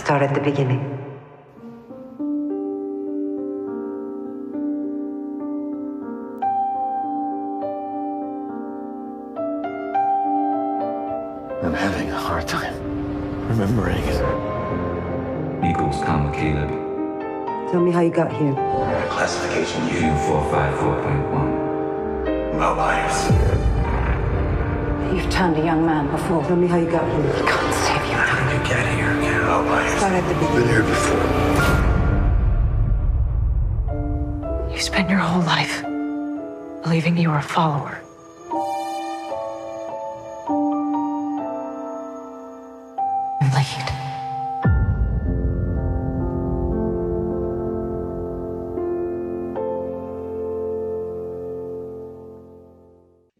Start at the beginning. I'm having a hard time remembering. Equals comma Caleb. Tell me how you got here. Classification U454.1. Mobiles. You've turned a young man before. Tell me how you got here. I can't save you. How did you get here? Mobiles. Start at the Been beginning. here before. You spent your whole life believing you were a follower. And lead.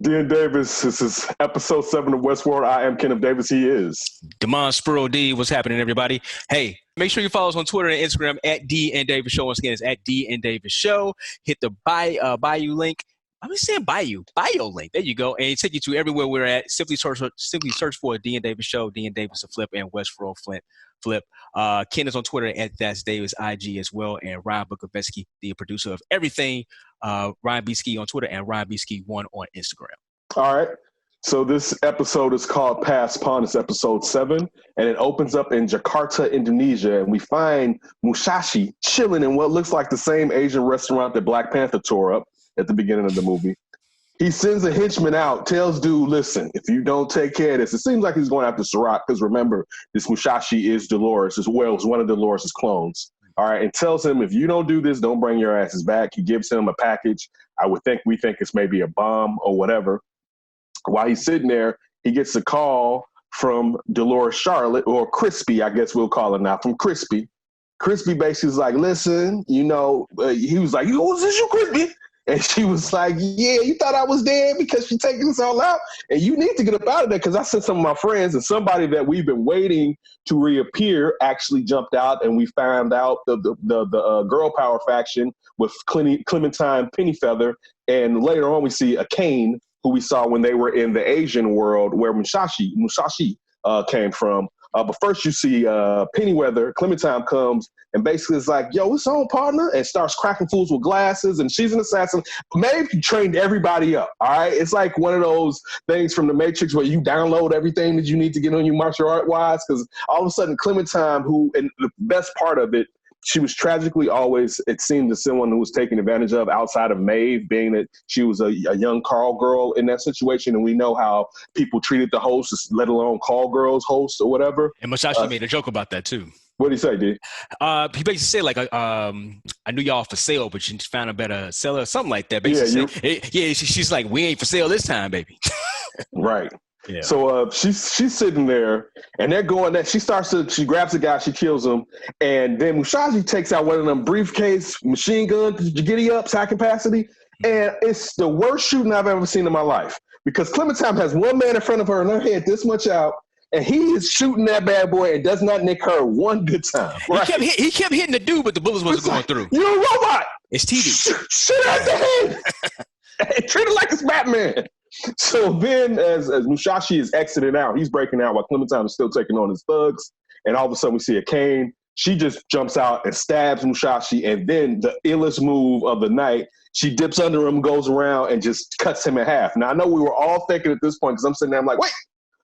Dean Davis, this is episode 7 of Westworld. I am Kenneth Davis. He is Demond Spurl D. What's happening, everybody? Hey, make sure you follow us on Twitter and Instagram at D and Davis Show. Once again, it's at D and Davis Show. Hit the bio link. I'm just saying bio link. There you go. And take you to everywhere we're at. Simply search for D and Davis Show, D and Davis a Flip, and Westworld Flip. Ken is on Twitter at That's Davis IG as well. And Ryan Bukovetsky, the producer of everything. Ryan B. Ski on Twitter and Ryan B. Ski 1 on Instagram. all right. So this episode is called Past Pawn. It's episode 7, and it opens up in Jakarta, Indonesia, and we find Musashi chilling in what looks like the same Asian restaurant that Black Panther tore up at the beginning of the movie. He sends a henchman out, tells dude, listen, if you don't take care of this, it seems like he's going after Sirach, because remember, this Musashi is Dolores as well as one of Dolores' clones. All right, and tells him, if you don't do this, don't bring your asses back. He gives him a package. We think it's maybe a bomb or whatever. While he's sitting there, he gets a call from Dolores Charlotte, or Crispy, I guess we'll call her now, from Crispy. Crispy basically is like, listen, he was like, is this you, Crispy? And she was like, yeah, you thought I was dead because she's taking us all out? And you need to get up out of there, because I sent some of my friends, and somebody that we've been waiting to reappear actually jumped out, and we found out the girl power faction with Clementine Pennyfeather. And later on, we see a Kane, who we saw when they were in the Asian world where Musashi came from. But first you see Pennyweather, Clementine comes, and basically is like, yo, what's on, partner? And starts cracking fools with glasses, and she's an assassin. Maeve trained everybody up, all right? It's like one of those things from the Matrix where you download everything that you need to get on you martial art-wise, because all of a sudden Clementine, and the best part of it, she was tragically always, it seemed, as someone who was taken advantage of outside of Maeve, being that she was a young call girl in that situation. And we know how people treated the hosts, let alone call girls hosts or whatever. And Musashi made a joke about that, too. What did he say, D? He basically said, like, I knew y'all for sale, but you found a better seller, something like that. Basically, she's like, we ain't for sale this time, baby. Right. Yeah. So she's sitting there, and they're going that she grabs the guy, she kills him, and then Musashi takes out one of them briefcase machine gun giddy ups, high capacity, and it's the worst shooting I've ever seen in my life, because Clementine has one man in front of her and her head this much out, and he is shooting that bad boy and does not nick her one good time. Right? He kept hitting the dude, but the bullets wasn't going through. You're a robot. It's TV. Shoot at the head. Treat it like it's Batman. So then as Musashi is exiting out, he's breaking out while Clementine is still taking on his thugs. And all of a sudden we see a Kane. She just jumps out and stabs Musashi. And then the illest move of the night, she dips under him, goes around, and just cuts him in half. Now, I know we were all thinking at this point, because I'm sitting there, I'm like, wait,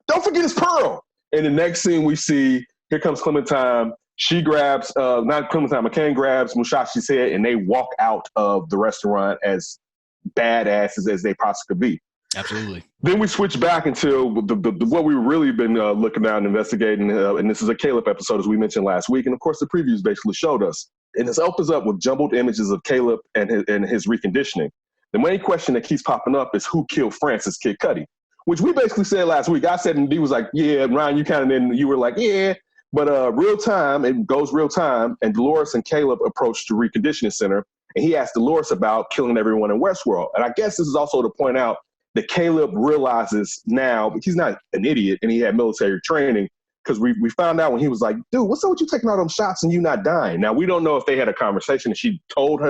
don't forget his pearl. And the next scene we see, here comes Clementine. She grabs, not Clementine, McCain grabs Musashi's head, and they walk out of the restaurant as badasses as they possibly could be. Absolutely. Then we switch back into what we've really been looking at and investigating, and this is a Caleb episode, as we mentioned last week, and of course the previews basically showed us. And this opens up with jumbled images of Caleb and his reconditioning. The main question that keeps popping up is who killed Francis Kid Cudi, which we basically said last week. I said, and D was like, yeah, Ryan, you kind of didn't, you were like, yeah, but real time, it goes real time, and Dolores and Caleb approached the reconditioning center, and he asked Dolores about killing everyone in Westworld. And I guess this is also to point out that Caleb realizes now, but he's not an idiot, and he had military training, because we found out when he was like, dude, what's up with you taking all them shots and you not dying? Now, we don't know if they had a conversation and she told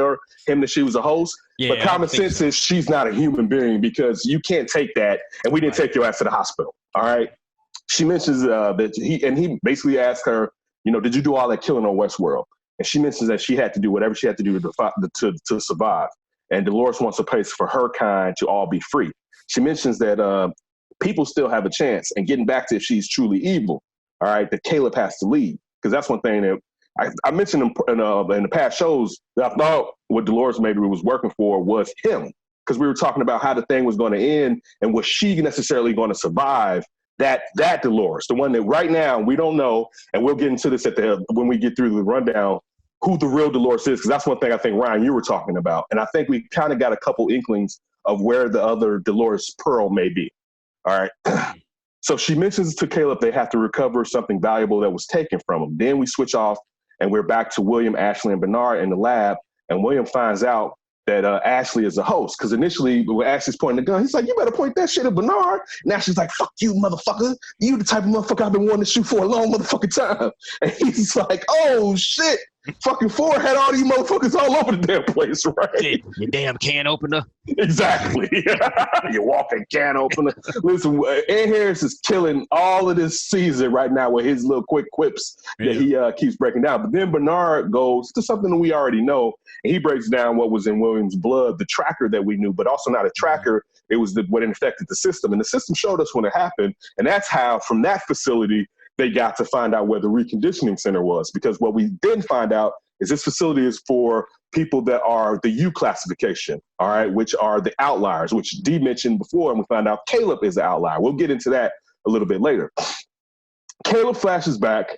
him that she was a host, but common sense is she's not a human being, because you can't take that, and we didn't take your ass to the hospital, all right? She mentions that he basically asked her, did you do all that killing on Westworld? And she mentions that she had to do whatever she had to do to survive. And Dolores wants a place for her kind to all be free. She mentions that people still have a chance. And getting back to if she's truly evil, all right, that Caleb has to leave. Because that's one thing that I mentioned in the past shows that I thought what Dolores maybe was working for was him. Because we were talking about how the thing was going to end and was she necessarily going to survive that Dolores, the one that right now we don't know, and we'll get into this when we get through the rundown, who the real Dolores is, because that's one thing I think, Ryan, you were talking about. And I think we kind of got a couple inklings of where the other Dolores Pearl may be. All right. So she mentions to Caleb they have to recover something valuable that was taken from him. Then we switch off and we're back to William, Ashley, and Bernard in the lab. And William finds out that Ashley is a host. Because initially, when Ashley's pointing the gun, he's like, you better point that shit at Bernard. And Ashley's like, fuck you, motherfucker. You the type of motherfucker I've been wanting to shoot for a long motherfucking time. And he's like, oh, shit. Fucking Ford had all these motherfuckers all over the damn place, right? Your damn can opener. Exactly. You walking can opener. Listen, Ed Harris is killing all of this season right now with his little quick quips that he keeps breaking down. But then Bernard goes to something that we already know, and he breaks down what was in William's blood, the tracker that we knew, but also not a tracker. It was what infected the system, and the system showed us when it happened, and that's how, from that facility, they got to find out where the reconditioning center was. Because what we didn't find out is this facility is for people that are the U classification, all right, which are the outliers, which Dee mentioned before, and we found out Caleb is the outlier. We'll get into that a little bit later. Caleb flashes back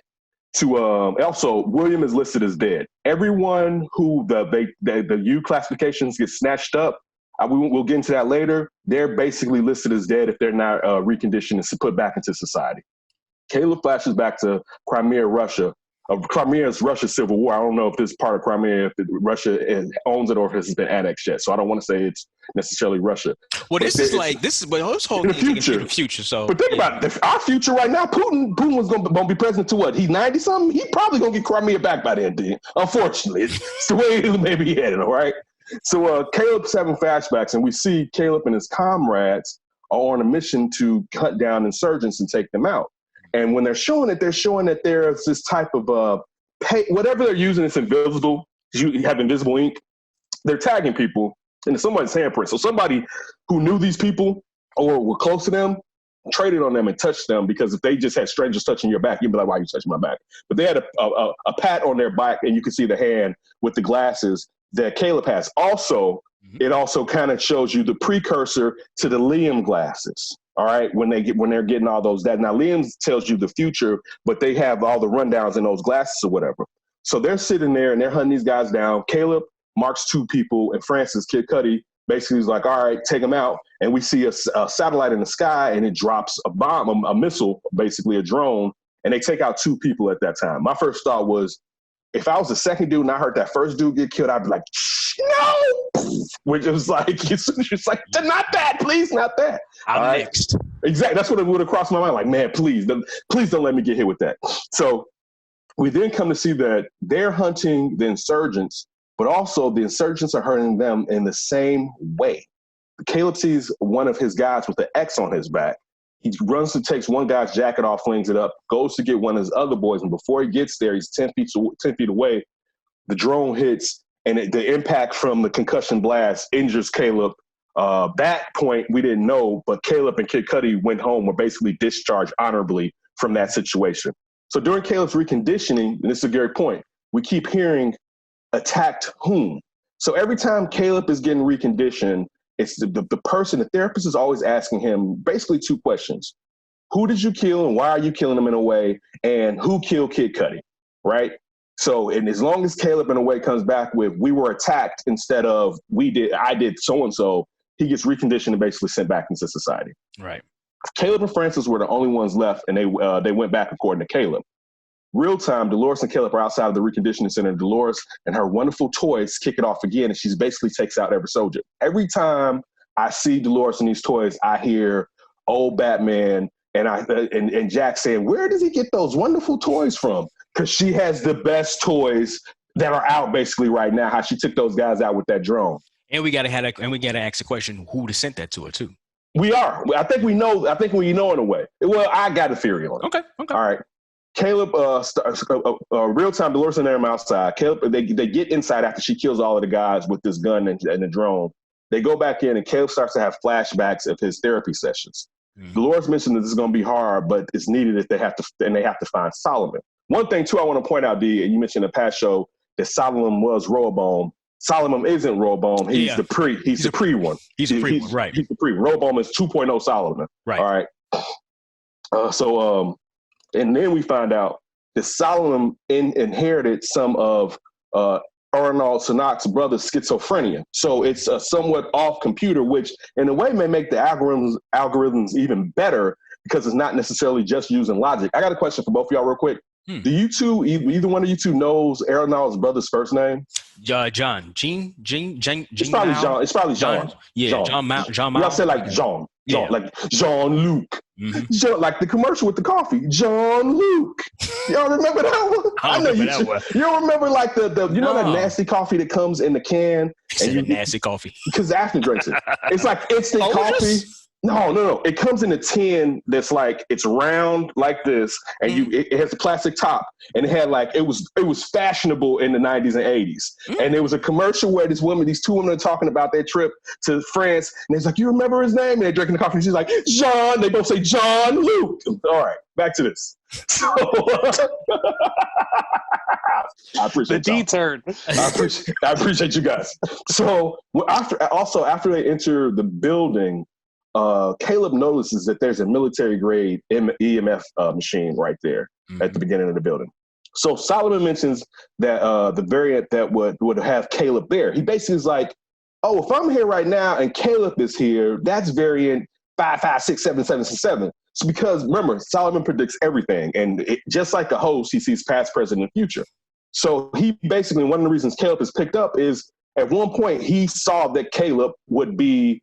to, also, William is listed as dead. Everyone who the U classifications get snatched up, we'll get into that later, they're basically listed as dead if they're not reconditioned and put back into society. Caleb flashes back to Crimea's Russia Civil War. I don't know if this is part of Crimea, if Russia owns it or if it's been annexed yet. So I don't want to say it's necessarily Russia. Well, this whole in the future. So, but think about it. Our future right now, Putin was going to be president to what? He's 90-something? He's probably going to get Crimea back by then, unfortunately. It's the way it may be headed, all right? So Caleb's having flashbacks, and we see Caleb and his comrades are on a mission to hunt down insurgents and take them out. And when they're showing that there's this type of whatever they're using, it's invisible. You have invisible ink. They're tagging people into somebody's handprint. So somebody who knew these people or were close to them traded on them and touched them, because if they just had strangers touching your back, you'd be like, why are you touching my back? But they had a pat on their back, and you could see the hand with the glasses that Caleb has. Also, it also kind of shows you the precursor to the Liam glasses. All right, when they're getting all those that now Liam tells you the future, but they have all the rundowns in those glasses or whatever. So they're sitting there and they're hunting these guys down. Caleb marks two people, and Francis, Kid Cudi, basically is like, all right, take them out. And we see a satellite in the sky, and it drops a bomb, a missile, basically a drone, and they take out two people at that time. My first thought was, if I was the second dude and I heard that first dude get killed, I'd be like, no! Which was like, it's like, not that, please, not that. I'm next. Exactly. That's what it would have crossed my mind. Like, man, please don't let me get hit with that. So we then come to see that they're hunting the insurgents, but also the insurgents are hurting them in the same way. Caleb sees one of his guys with an X on his back. He runs and takes one guy's jacket off, flings it up, goes to get one of his other boys. And before he gets there, he's 10 feet away. The drone hits, and the impact from the concussion blast injures Caleb. That point, we didn't know, but Caleb and Kid Cudi went home, were basically discharged honorably from that situation. So during Caleb's reconditioning, and this is a great point, we keep hearing attacked whom. So every time Caleb is getting reconditioned, it's the person, the therapist is always asking him basically two questions. Who did you kill, and why are you killing them in a way? And who killed Kid Cudi, right? So, and as long as Caleb in a way comes back with, we were attacked instead of I did so-and-so, he gets reconditioned and basically sent back into society. Right. Caleb and Francis were the only ones left, and they went back according to Caleb. Real time, Dolores and Caleb are outside of the reconditioning center. Dolores and her wonderful toys kick it off again, and she basically takes out every soldier. Every time I see Dolores in these toys, I hear old Batman and Jack saying, where does he get those wonderful toys from? Because she has the best toys that are out basically right now, how she took those guys out with that drone. And we gotta ask the question, who to send that to her too. We are. I think we know in a way. Well, I got a theory on it. Okay. All right. Caleb starts real time. Dolores and them outside. Caleb, they get inside after she kills all of the guys with this gun and the drone. They go back in, and Caleb starts to have flashbacks of his therapy sessions. Dolores mentioned that this is going to be hard, but it's needed if they have to find Solomon. One thing too, I want to point out, D, and you mentioned in the past show that Solomon was Rehoboam. Solomon isn't Rehoboam. He's the pre. He's the pre one. He's the pre one, right? He's the pre. Rehoboam is 2.0 Solomon. Right. All right. And then we find out that Solomon inherited some of Arnold Sanak's brother's schizophrenia. So it's a somewhat off computer, which in a way may make the algorithms even better because it's not necessarily just using logic. I got a question for both of y'all real quick. Do you two, either one of you two knows Arnold's brother's first name? John. Gene. It's probably John. It's probably John. Yeah, John Mount. Y'all say like John. Like Jean-Luc. John, like the commercial with the coffee. Jean-Luc. Y'all remember that one? I know you do. You don't remember like the that nasty coffee that comes in the can? Nasty coffee. Because Afton drinks it. It's like instant coffee. No. It comes in a tin that's like, it's round like this, and it has a plastic top, and it had like, it was fashionable in the 90s and 80s. And there was a commercial where these two women are talking about their trip to France, and it's like, you remember his name? And they're drinking the coffee, and she's like, John. They both say Jean-Luc. All right, back to this. So, I appreciate the D-turn. I appreciate you guys. So after they enter the building, Caleb notices that there's a military grade EMF machine right there at the beginning of the building. So Solomon mentions that the variant that would have Caleb there. He basically is like, oh, if I'm here right now and Caleb is here, that's variant 5567767. So because remember, Solomon predicts everything, and just like a host, he sees past, present, and future. So he basically, one of the reasons Caleb is picked up is at one point he saw that Caleb would be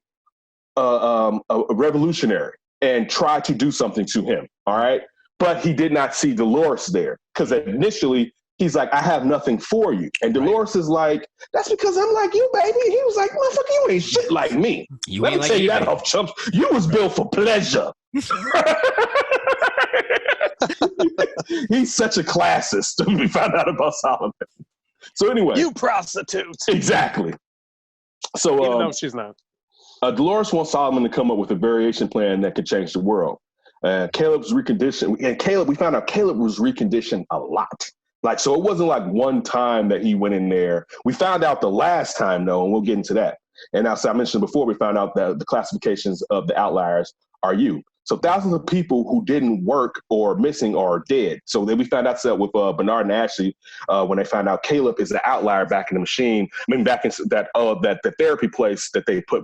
a revolutionary and try to do something to him. All right. But he did not see Dolores there because initially he's like, I have nothing for you. And Dolores is like, that's because I'm like you, baby. And he was like, motherfucker, you ain't shit like me. Let me tell you that off, chumps. You was built for pleasure. He's such a classist. We found out about Solomon. So anyway. You prostitutes. Exactly. So even though she's not. Dolores wants Solomon to come up with a variation plan that could change the world. Caleb's reconditioned, and we found out Caleb was reconditioned a lot. Like, so it wasn't like one time that he went in there. We found out the last time though, and we'll get into that. And as I mentioned before, we found out that the classifications of the outliers are you. So thousands of people who didn't work or missing are dead. So then we found out that with Bernard and Ashley, when they found out Caleb is the outlier back in the machine, I mean, back in that the therapy place that they put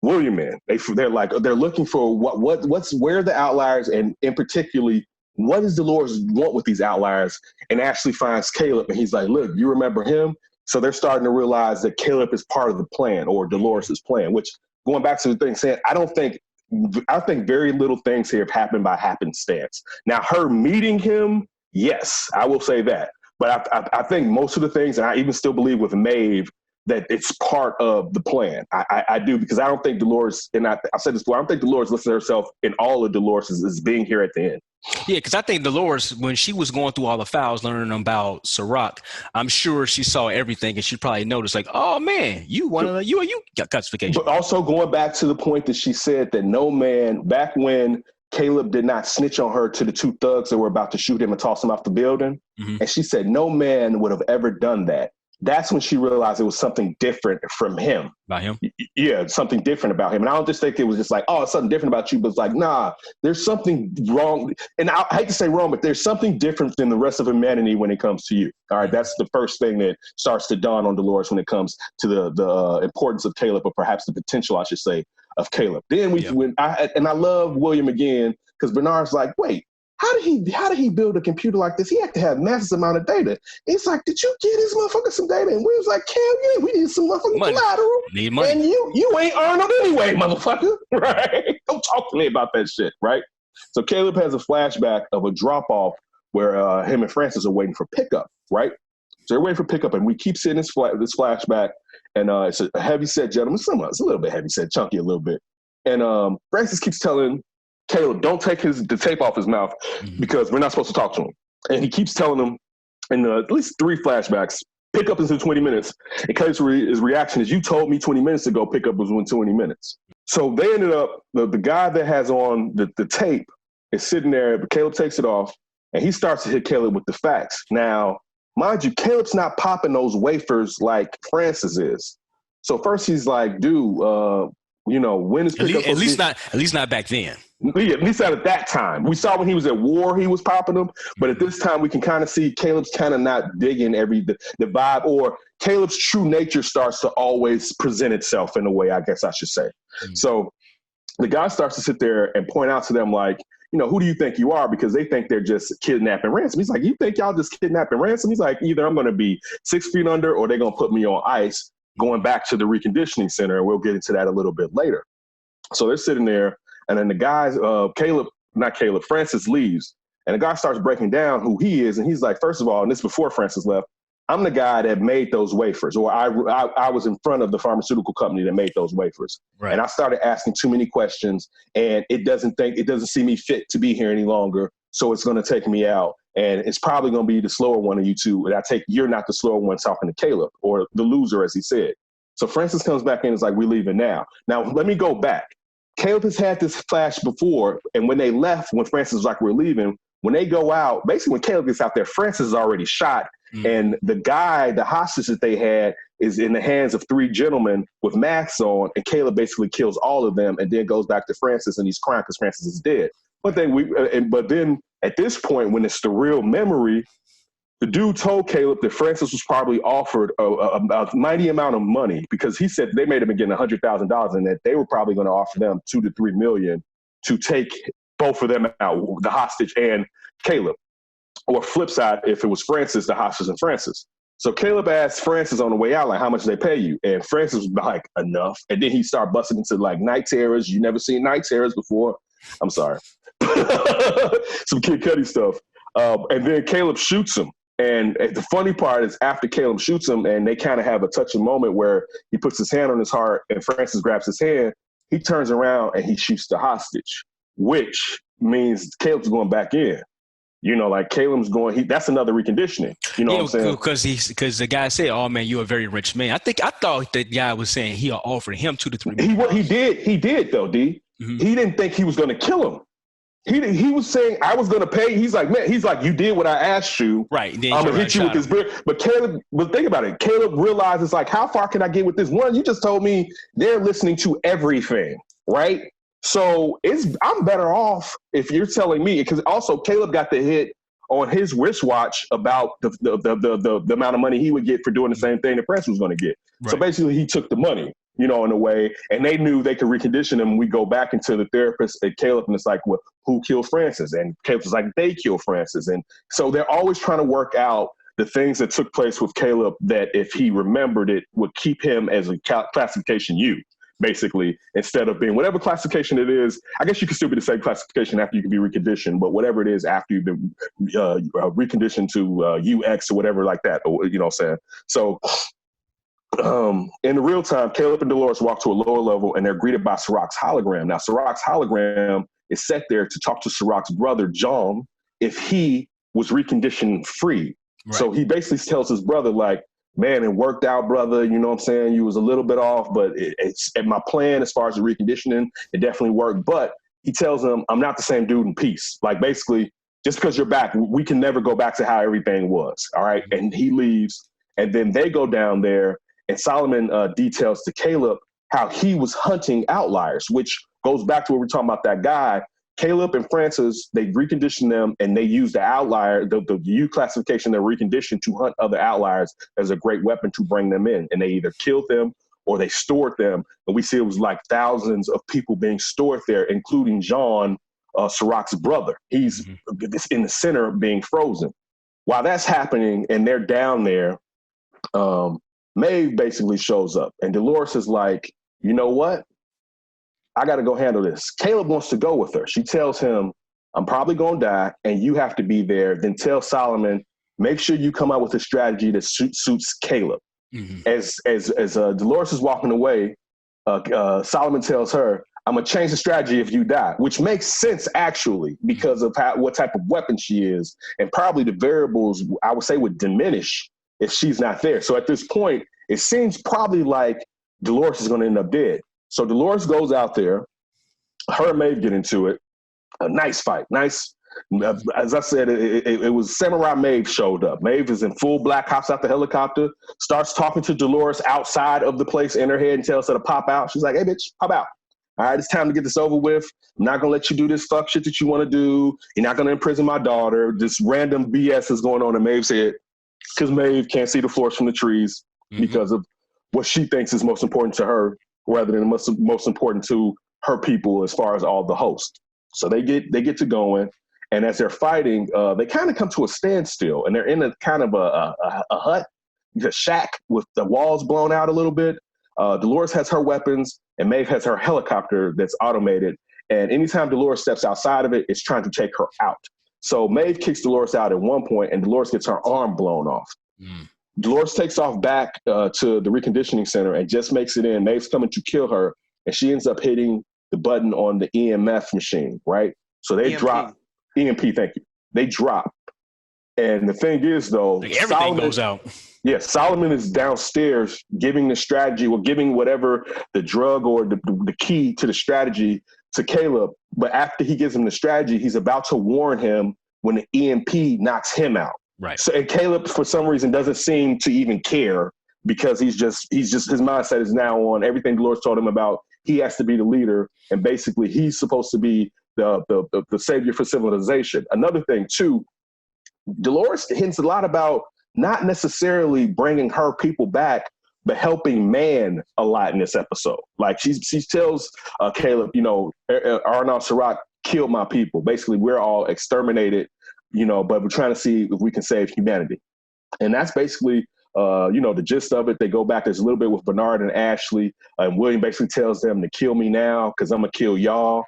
William in. They're looking for where are the outliers, and in particularly, what does Dolores want with these outliers? And Ashley finds Caleb, and he's like, look, you remember him? So they're starting to realize that Caleb is part of the plan, or Dolores' plan, which, going back to the thing saying, I think very little things here have happened by happenstance. Now, her meeting him, yes, I will say that. But I think most of the things, and I even still believe with Maeve, that it's part of the plan. I do, because I don't think Dolores, and I've said this before, I don't think Dolores listens to herself in all of Dolores is being here at the end. Yeah, because I think Dolores, when she was going through all the files, learning about Sirach, I'm sure she saw everything, and she probably noticed, like, oh man, you got classification. But also going back to the point that she said that no man, back when Caleb did not snitch on her to the two thugs that were about to shoot him and toss him off the building, and she said no man would have ever done that. That's when she realized it was something different from him. About him? Yeah, something different about him. And I don't just think it was just like, oh, it's something different about you, but it's like, nah, there's something wrong. And I hate to say wrong, but there's something different than the rest of humanity when it comes to you. All right, that's the first thing that starts to dawn on Dolores when it comes to the importance of Caleb, or perhaps the potential, I should say, of Caleb. Then I love William again, because Bernard's like, wait, how did he build a computer like this? He had to have massive amount of data. He's like, did you get this motherfucker some data? And we was like, yeah, we need some motherfucking collateral. Need money. And you ain't Arnold anyway, motherfucker. Right? Don't talk to me about that shit, right? So Caleb has a flashback of a drop-off where him and Francis are waiting for pickup, right? So they're waiting for pickup, and we keep seeing this flashback, and it's a heavy-set gentleman. It's a little bit heavy-set, chunky a little bit. And Francis keeps telling Caleb, don't take the tape off his mouth because we're not supposed to talk to him. And he keeps telling them in at least 3 flashbacks, pick up into 20 minutes. And Caleb's his reaction is, you told me 20 minutes ago, pick up was in 20 minutes. So they ended up, the guy that has on the tape is sitting there, but Caleb takes it off, and he starts to hit Caleb with the facts. Now, mind you, Caleb's not popping those wafers like Francis is. So first he's like, dude, when is pickup? At least not back then. Yeah, at least at that time. We saw when he was at war, he was popping them. But at this time, we can kind of see Caleb's kind of not digging the vibe, or Caleb's true nature starts to always present itself in a way, I guess I should say. So the guy starts to sit there and point out to them, like, who do you think you are? Because they think they're just kidnapping ransom. He's like, you think y'all just kidnapping ransom? He's like, either I'm going to be 6 feet under or they're going to put me on ice going back to the reconditioning center. And we'll get into that a little bit later. So they're sitting there. And then the guys, Francis leaves. And the guy starts breaking down who he is. And he's like, first of all, and this is before Francis left, I'm the guy that made those wafers, or I was in front of the pharmaceutical company that made those wafers. Right. And I started asking too many questions, and it doesn't see me fit to be here any longer. So it's going to take me out, and it's probably going to be the slower one of you two. And you're not the slower one talking to Caleb, or the loser, as he said. So Francis comes back in and is like, we're leaving now. Now, let me go back. Caleb has had this flash before, and when they left, when Francis was like, we're leaving, when they go out, basically when Caleb gets out there, Francis is already shot. And the hostage that they had is in the hands of 3 gentlemen with masks on, and Caleb basically kills all of them and then goes back to Francis, and he's crying because Francis is dead. But then at this point, when it's the real memory, the dude told Caleb that Francis was probably offered a mighty amount of money, because he said they made him getting $100,000 and that they were probably going to offer them $2 to $3 million to take both of them out, the hostage and Caleb. Or flip side, if it was Francis, the hostage and Francis. So Caleb asked Francis on the way out, like, how much they pay you? And Francis was like, enough. And then he started busting into like night terrors. You never seen night terrors before. I'm sorry. Some Kid Cudi stuff. And then Caleb shoots him. And the funny part is after Caleb shoots him and they kind of have a touching moment where he puts his hand on his heart and Francis grabs his hand, he turns around and he shoots the hostage, which means Caleb's going back in. Like Caleb's going, that's another reconditioning. You know what I'm saying? Because the guy said, oh man, you're a very rich man. I thought the guy was saying he offered him $2 to $3 million. He did though, D. Mm-hmm. He didn't think he was going to kill him. He was saying, I was going to pay. He's like, you did what I asked you. Right. I'm going to hit you with this brick. But think about it. Caleb realizes, like, how far can I get with this? One, you just told me they're listening to everything, right? So I'm better off if you're telling me, because also Caleb got the hit on his wristwatch about the amount of money he would get for doing the same thing that Francis was going to get. Right. So basically he took the money, in a way, and they knew they could recondition him. We go back into the therapist at Caleb and it's like, well, who killed Francis? And Caleb was like, they killed Francis. And so they're always trying to work out the things that took place with Caleb that if he remembered it would keep him as a classification U. Basically, instead of being whatever classification it is. I guess you can still be the same classification after you can be reconditioned, but whatever it is after you've been reconditioned to UX or whatever like that, or, what I'm saying? So in the real time, Caleb and Dolores walk to a lower level and they're greeted by Sirach's hologram. Now, Sirach's hologram is set there to talk to Sirach's brother, John, if he was reconditioned free. Right. So he basically tells his brother, like, man, it worked out, brother. You know what I'm saying? You was a little bit off, but it's at my plan as far as the reconditioning. It definitely worked. But he tells him, I'm not the same dude in peace. Like, basically, just because you're back, we can never go back to how everything was. All right. And he leaves. And then they go down there and Solomon details to Caleb how he was hunting outliers, which goes back to what we're talking about, that guy. Caleb and Francis, they reconditioned them and they used the outlier, the U classification, they're reconditioned to hunt other outliers as a great weapon to bring them in. And they either killed them or they stored them. And we see it was like thousands of people being stored there, including John, Sirach's brother. He's in the center being frozen. While that's happening and they're down there, Maeve basically shows up and Dolores is like, you know what? I got to go handle this. Caleb wants to go with her. She tells him, I'm probably going to die and you have to be there. Then tell Solomon, make sure you come out with a strategy that suits Caleb. Mm-hmm. As Dolores is walking away, Solomon tells her, I'm gonna change the strategy if you die, which makes sense actually because of what type of weapon she is, and probably the variables I would say would diminish if she's not there. So at this point, it seems probably like Dolores is gonna end up dead. So Dolores goes out there, her and Maeve get into it, a nice fight, nice. As I said, it was Samurai Maeve showed up. Maeve is in full black, hops out the helicopter, starts talking to Dolores outside of the place in her head and tells her to pop out. She's like, hey, bitch, pop out. All right, it's time to get this over with. I'm not going to let you do this fuck shit that you want to do. You're not going to imprison my daughter. This random BS is going on in Maeve's head because Maeve can't see the forest from the trees because of what she thinks is most important to her rather than most important to her people as far as all the hosts. So they get to going. And as they're fighting, they kind of come to a standstill. And they're in a kind of a hut, a shack with the walls blown out a little bit. Dolores has her weapons, and Maeve has her helicopter that's automated. And anytime Dolores steps outside of it, it's trying to take her out. So Maeve kicks Dolores out at one point, and Dolores gets her arm blown off. Dolores takes off back to the reconditioning center and just makes it in. Maeve's coming to kill her, and she ends up hitting the button on the EMF machine, right? So they drop. EMP, thank you. They drop. And the thing is, though, like everything goes out. Yeah, Solomon is downstairs giving the strategy or giving whatever the drug or the key to the strategy to Caleb. But after he gives him the strategy, he's about to warn him when the EMP knocks him out. Right. So, and Caleb, for some reason, doesn't seem to even care because he's just his mindset is now on everything Dolores told him about. He has to be the leader, and basically he's supposed to be the savior for civilization. Another thing too, Dolores hints a lot about not necessarily bringing her people back, but helping man a lot in this episode. Like she tells Caleb, Arnold Sirach killed my people. Basically, we're all exterminated, but we're trying to see if we can save humanity. And that's basically, the gist of it. They go back. There's a little bit with Bernard and Ashley. And William basically tells them to kill me now because I'm going to kill y'all.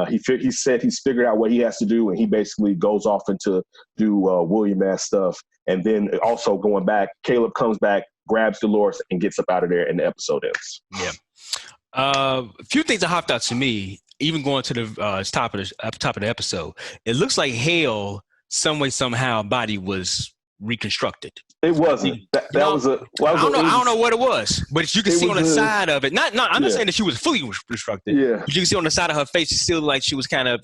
He said he's figured out what he has to do, and he basically goes off into do William-ass stuff. And then also going back, Caleb comes back, grabs Dolores, and gets up out of there, and the episode ends. Yeah. A few things that hopped out to me, even going to the top of the episode. It looks like Hale, some way, somehow, body was reconstructed. It wasn't. I don't know what it was, but you can see on the side of it. I'm not saying that she was fully reconstructed. Yeah. You can see on the side of her face, it's still like she was kind of,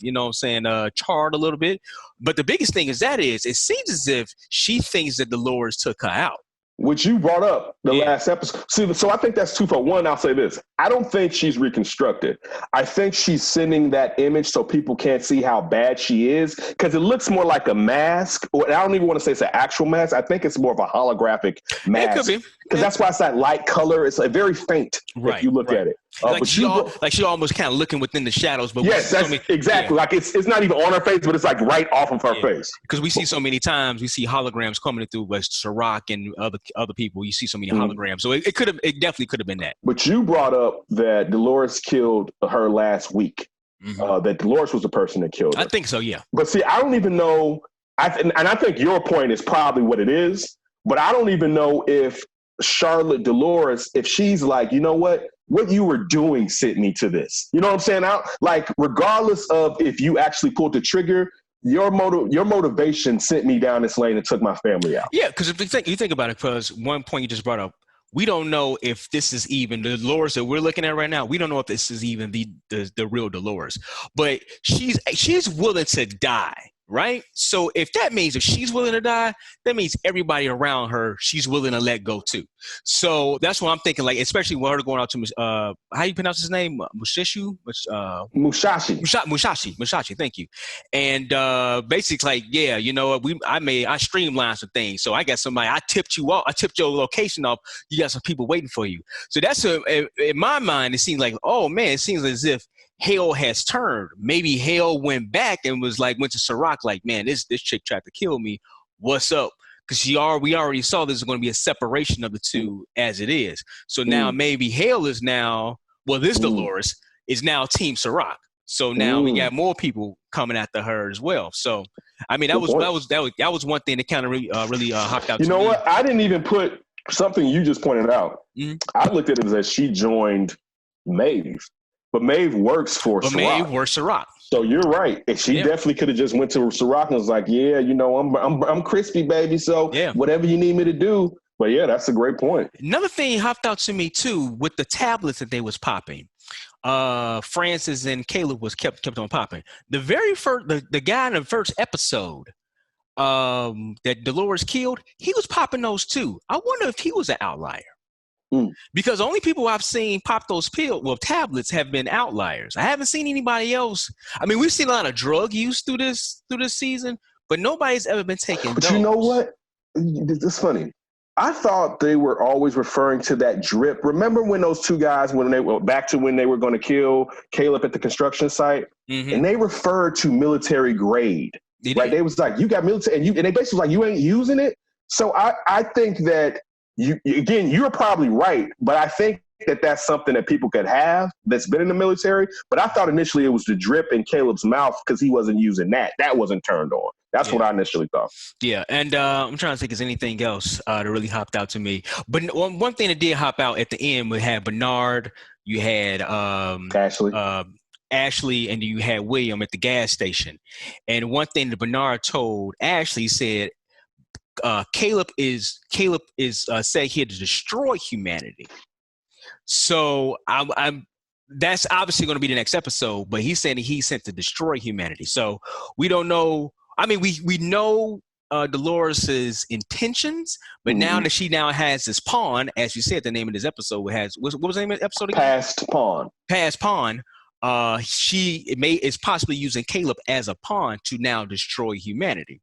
charred a little bit. But the biggest thing it seems as if she thinks that Dolores took her out. Which you brought up the last episode. See, so I think that's twofold. One, I'll say this. I don't think she's reconstructed. I think she's sending that image so people can't see how bad she is because it looks more like a mask. Or I don't even want to say it's an actual mask. I think it's more of a holographic mask. It could be. Because that's why it's that light color. It's very faint if you look at it. She almost kind of looking within the shadows. But yes, exactly. Yeah. Like it's not even on her face, but it's like right off of her face. Because we see so many times, we see holograms coming through with Sirach and other people. You see so many holograms. So it definitely could have been that. But you brought up that Dolores killed her last week. That Dolores was the person that killed her. I think so, yeah. But see, I don't even know. And I think your point is probably what it is. But I don't even know if Charlotte Dolores, if she's like, you know what you were doing sent me to this. You know what I'm saying? Regardless of if you actually pulled the trigger, your motivation sent me down this lane and took my family out. Yeah, because if you think about it, because one point you just brought up, we don't know if this is even the Dolores that we're looking at right now. We don't know if this is even the real Dolores, but she's willing to die. Right? So if that means if she's willing to die, that means everybody around her, she's willing to let go too. So that's what I'm thinking, like, especially when her going out to, how you pronounce his name? Musashi, thank you. And basically, like, yeah, you know what, I streamlined some things. So I got somebody, I tipped your location off. You got some people waiting for you. So that's in my mind, it seems like, oh man, it seems as if Hale has turned. Maybe Hale went back and went to Sirach like, man, this chick tried to kill me. What's up? Because we already saw there's going to be a separation of the two as it is. So now maybe Hale is now, this Dolores is now Team Sirach. So now we got more people coming after her as well. So I mean that was one thing that kind of really hopped out. You know what? I didn't even put something you just pointed out. I looked at it as she joined Maeve. But Maeve works for But Sirach. Maeve works Sirach. So you're right. And she definitely could have just went to Sirach and was like, yeah, you know, I'm crispy, baby. So whatever you need me to do. But yeah, that's a great point. Another thing hopped out to me too with the tablets that they was popping. Francis and Caleb was kept on popping. The very first, the guy in the first episode that Dolores killed, he was popping those too. I wonder if he was an outlier. Because the only people I've seen pop those tablets have been outliers. I haven't seen anybody else. I mean, we've seen a lot of drug use through this season, but nobody's ever been taking But those. you know what? It's funny. I thought they were always referring to that drip. Remember when those two guys, when they were back to when they were going to kill Caleb at the construction site, and they referred to military grade, right? They was like, you got military, and they basically was like, you ain't using it. So I think that you're probably right, but I think that that's something that people could have that's been in the military. But I thought initially it was the drip in Caleb's mouth because he wasn't using that. That wasn't turned on. That's what I initially thought. Yeah, and I'm trying to think, is anything else that really hopped out to me? But one thing that did hop out at the end, we had Bernard, you had Ashley, and you had William at the gas station. And one thing that Bernard told Ashley said, Caleb is saying here to destroy humanity. So I'm that's obviously going to be the next episode, but he's saying he's sent to destroy humanity. So we don't know. I mean, we know Dolores's intentions, but now that she now has this pawn, as you said, the name of this episode what was the name of the episode again? Past pawn. She is possibly using Caleb as a pawn to now destroy humanity.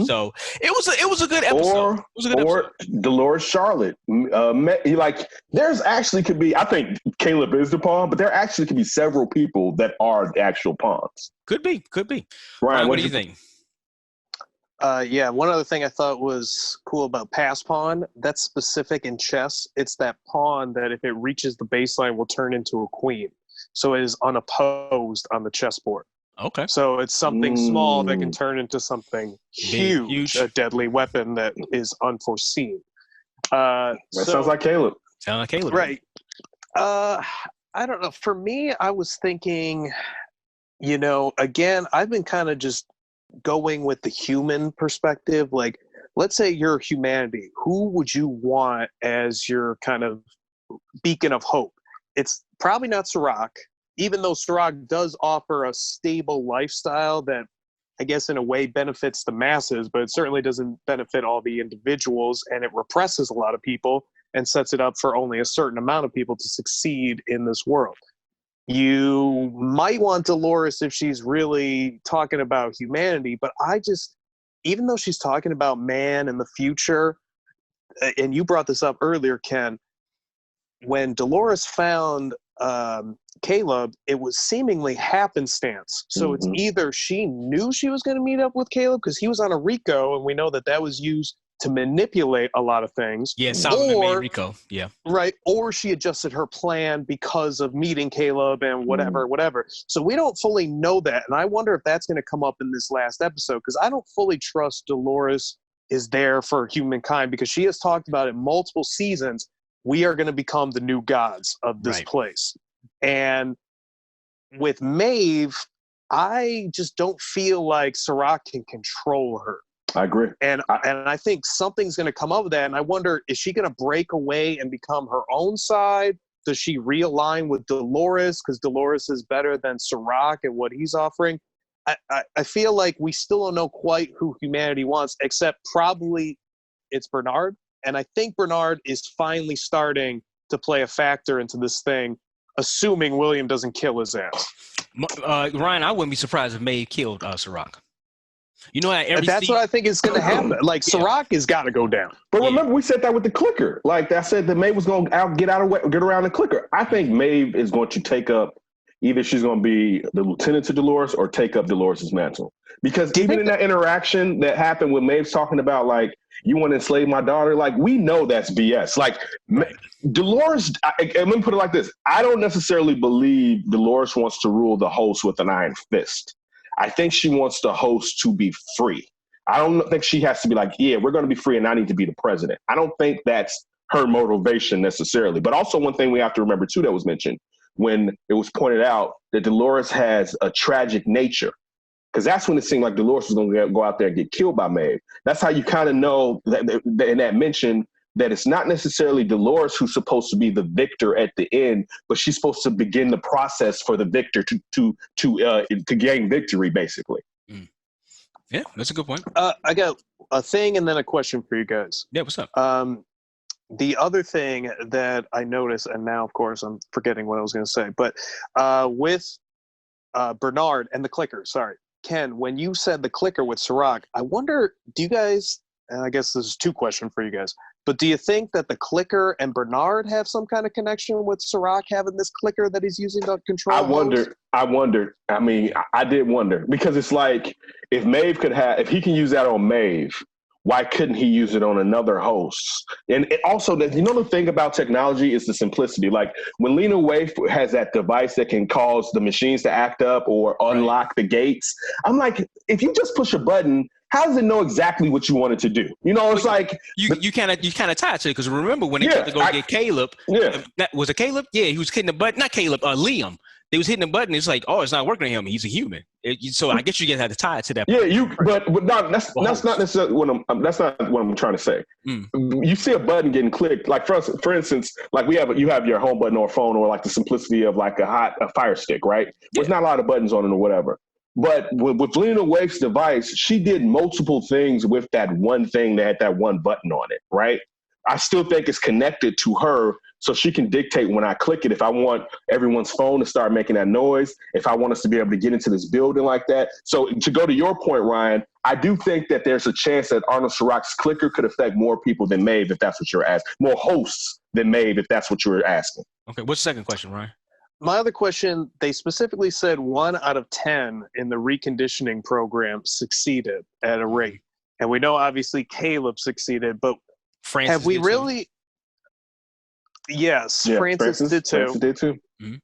So it was a good episode. Or Dolores Charlotte. There's actually could be. I think Caleb is the pawn, but there actually could be several people that are the actual pawns. Could be. Ryan, what do you think? One other thing I thought was cool about pass pawn, that's specific in chess. It's that pawn that if it reaches the baseline will turn into a queen. So it is unopposed on the chessboard. Okay. So it's something small that can turn into something huge, a deadly weapon that is unforeseen. Sounds like Caleb. Right. I don't know. For me, I was thinking, again, I've been kind of just going with the human perspective. Like, let's say you're humanity. Who would you want as your kind of beacon of hope? It's probably not Sirach, even though Sirach does offer a stable lifestyle that I guess in a way benefits the masses, but it certainly doesn't benefit all the individuals, and it represses a lot of people and sets it up for only a certain amount of people to succeed in this world. You might want Dolores if she's really talking about humanity, but even though she's talking about man and the future, and you brought this up earlier, Ken, when Dolores found Caleb, it was seemingly happenstance. So it's either she knew she was going to meet up with Caleb because he was on a Rico, and we know that was used to manipulate a lot of things. Yeah, Solomon made Rico. Yeah. Right. Or she adjusted her plan because of meeting Caleb and whatever. So we don't fully know that. And I wonder if that's going to come up in this last episode, because I don't fully trust Dolores is there for humankind, because she has talked about in multiple seasons, we are going to become the new gods of this place. And with Maeve, I just don't feel like Sirach can control her. I agree. And I think something's going to come up with that. And I wonder, is she going to break away and become her own side? Does she realign with Dolores because Dolores is better than Sirach and what he's offering? I feel like we still don't know quite who humanity wants, except probably it's Bernard. And I think Bernard is finally starting to play a factor into this thing, assuming William doesn't kill his ass. Ryan, I wouldn't be surprised if Maeve killed Sirach. That's what I think is going to happen. Like, Sirach has got to go down. But remember, we said that with the clicker. Like, I said that Maeve was going to get around the clicker. I think Maeve is going to take up, either she's going to be the lieutenant to Dolores or take up Dolores' mantle. Because even in that interaction that happened with Maeve talking about, like, you want to enslave my daughter, like, we know that's BS. Like, Dolores, let me put it like this. I don't necessarily believe Dolores wants to rule the host with an iron fist. I think she wants the host to be free. I don't think she has to be like, yeah, we're going to be free and I need to be the president. I don't think that's her motivation necessarily. But also one thing we have to remember, too, that was mentioned, when it was pointed out that Dolores has a tragic nature. Because that's when it seemed like Dolores was going to go out there and get killed by Maeve. That's how you kind of know that in that mention that it's not necessarily Dolores who's supposed to be the victor at the end, but she's supposed to begin the process for the victor to gain victory, basically. Mm. Yeah, that's a good point. I got a thing and then a question for you guys. Yeah, what's up? The other thing that I noticed, and now, of course, I'm forgetting what I was going to say, but with Bernard and the clicker, sorry. Ken, when you said the clicker with Sirac, I wonder, do you guys, and I guess this is two questions for you guys, but do you think that the clicker and Bernard have some kind of connection with Sirac having this clicker that he's using to control? I wondered. I mean, I did wonder, because it's like, if he can use that on Maeve, why couldn't he use it on another host? And it also, the thing about technology is the simplicity. Like when Lena Waithe has that device that can cause the machines to act up or unlock the gates, I'm like, if you just push a button, how does it know exactly what you want it to do? It's like you kind of tied to it, because remember when they tried to go get Caleb? Yeah, was it Caleb? Yeah, he was hitting the button. Not Caleb. Liam. They was hitting the button. It's like, oh, it's not working on him. He's a human. So I guess you get had to tie it to that. Yeah, but no, that's not necessarily that's not what I'm trying to say. You see a button getting clicked, like for instance, like you have your home button or phone, or like the simplicity of like a Fire Stick, right? There's not a lot of buttons on it or whatever. But with Lena Waithe's device, she did multiple things with that one thing that had that one button on it, right? I still think it's connected to her, so she can dictate when I click it. If I want everyone's phone to start making that noise, if I want us to be able to get into this building like that. So to go to your point, Ryan, I do think that there's a chance that Arnold Chirac's clicker could affect more people than Maeve, if that's what you're asking. More hosts than Maeve, if that's what you're asking. Okay, what's the second question, Ryan? My other question, they specifically said 1 out of 10 in the reconditioning program succeeded at a rate. And we know obviously Caleb succeeded, but Francis have we really? Yes, yeah, Francis did too. Francis did too. Mm-hmm.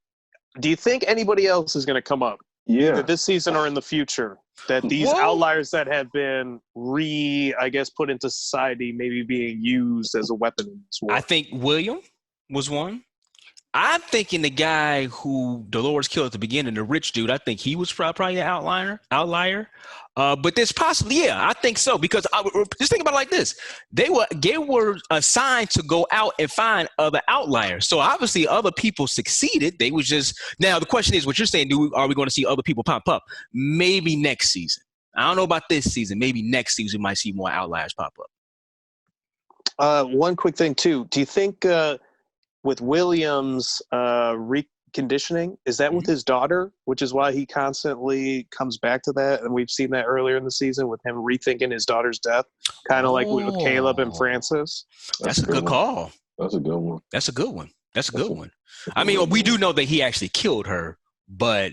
Do you think anybody else is going to come up? Yeah. Either this season or in the future, that these outliers that have been put into society, maybe being used as a weapon in this war? I think William was one. I'm thinking the guy who Dolores killed at the beginning, the rich dude, I think he was probably an outlier. But there's possibly, I think so. Because just think about it like this. They were assigned to go out and find other outliers. So obviously other people succeeded. They was just, now the question is what you're saying, are we going to see other people pop up? Maybe next season. I don't know about this season. Maybe next season we might see more outliers pop up. One quick thing too. Do you think with Williams reconditioning, is that with his daughter, which is why he constantly comes back to that? And we've seen that earlier in the season with him rethinking his daughter's death, kind of like with Caleb and Francis. That's a good call. That's a good one. That's a good one. I mean, we do know that he actually killed her, but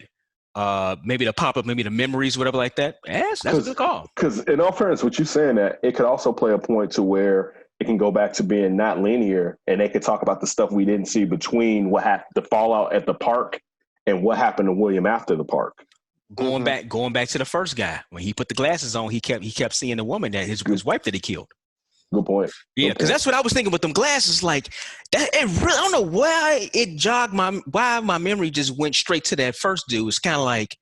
maybe the pop-up, maybe the memories, whatever like that. Yes, that's a good call. Because in all fairness, what you're saying, that it could also play a point to where it can go back to being not linear, and they could talk about the stuff we didn't see between what happened, the fallout at the park, and what happened to William after the park. Going back to the first guy, when he put the glasses on, he kept seeing the woman that his wife that he killed. Good point. Yeah, because that's what I was thinking with them glasses. Like that, it really, I don't know why it jogged why my memory just went straight to that first dude. It's kind of like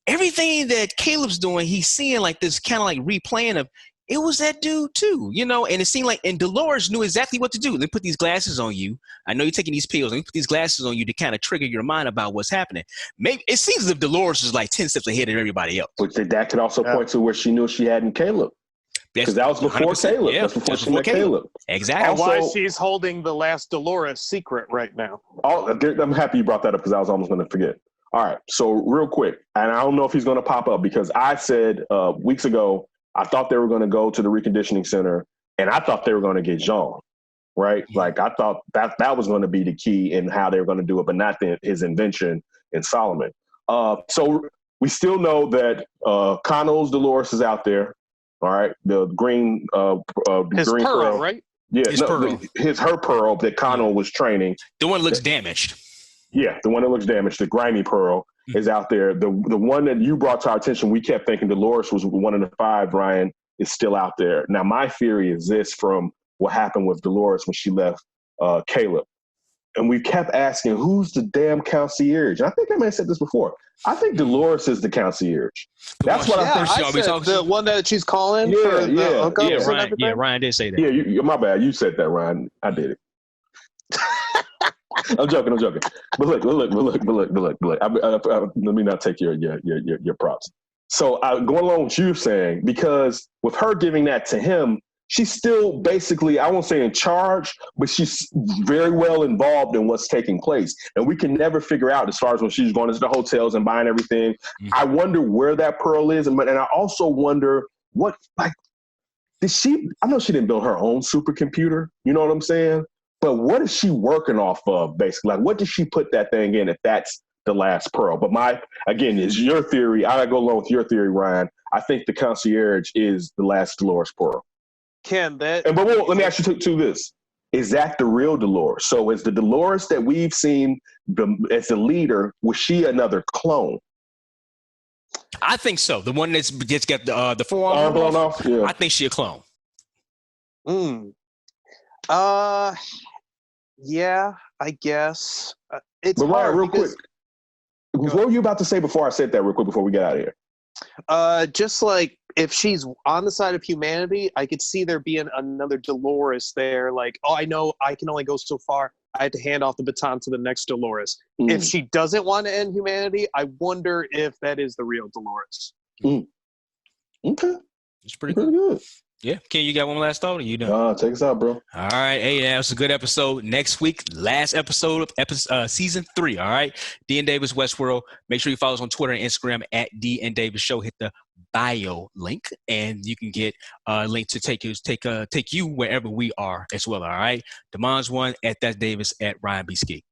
everything that Caleb's doing, he's seeing like this kind of like replaying of. It was that dude too, and it seemed like, and Dolores knew exactly what to do. Let me put these glasses on you. I know you're taking these pills. Let me put these glasses on you to kind of trigger your mind about what's happening. Maybe it seems as if Dolores is like 10 steps ahead of everybody else. But that could also point to where she knew she had in Caleb. Because that was before Caleb. Yeah, that's before she met Caleb. Exactly. And why she's holding the last Dolores secret right now. I'm happy you brought that up because I was almost going to forget. All right. So real quick, and I don't know if he's going to pop up because I said weeks ago, I thought they were going to go to the reconditioning center, and I thought they were going to get Jean, right? Like I thought that was going to be the key in how they were going to do it, but not his invention in Solomon. So we still know that Connell's Dolores is out there. All right, the green, his green pearl, right? Yeah, her pearl that Connell Yeah. was training. The one looks damaged. Yeah, the one that looks damaged, the grimy pearl, is out there. The one that you brought to our attention, we kept thinking Dolores was one of the 5, Ryan, is still out there. Now, my theory is this from what happened with Dolores when she left Caleb. And we kept asking, who's the damn concierge? And I think I may have said this before. I think Dolores is the concierge. That's what I think. I said the one that she's calling for the hookups and everything. Ryan did say that. Yeah, my bad. You said that, Ryan. I did it. I'm joking. But look. Let me not take your props. So going along with you saying, because with her giving that to him, she's still basically, I won't say in charge, but she's very well involved in what's taking place. And we can never figure out, as far as when she's going into the hotels and buying everything. Mm-hmm. I wonder where that pearl is. And I also wonder what, like, I know she didn't build her own supercomputer. You know what I'm saying? But what is she working off of, basically? Like, what did she put that thing in if that's the last pearl? But again, is your theory. I go along with your theory, Ryan. I think the concierge is the last Dolores pearl. Ken, let me ask you to this. Is that the real Dolores? So is the Dolores that we've seen as the leader, was she another clone? I think so. The one that's just got the forearm blown off? Yeah. I think she a clone. Yeah, I guess. It's but hard. Ryan, real quick. What were you about to say before I said that real quick before we get out of here? Just like, if she's on the side of humanity, I could see there being another Dolores there. Like, I know I can only go so far. I have to hand off the baton to the next Dolores. If she doesn't want to end humanity, I wonder if that is the real Dolores. Okay. It's pretty good. Yeah. Ken, you got one last thought? Or you done? Take us out, bro. All right. Hey, that was a good episode. Next week, last episode of season 3. All right. D and Davis Westworld. Make sure you follow us on Twitter and Instagram at D and Davis Show. Hit the bio link, and you can get a link to take you wherever we are as well. All right. Demon's one at That Davis at Ryan B. Ski.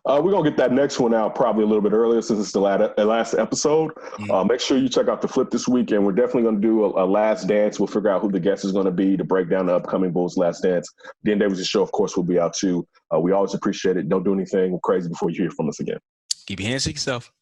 We're going to get that next one out probably a little bit earlier since it's the last episode. Mm-hmm. Make sure you check out the flip this week, and we're definitely going to do a last dance. We'll figure out who the guest is going to be to break down the upcoming Bulls Last Dance. Dan Davis' show, of course, will be out too. We always appreciate it. Don't do anything crazy before you hear from us again. Keep your hands to yourself.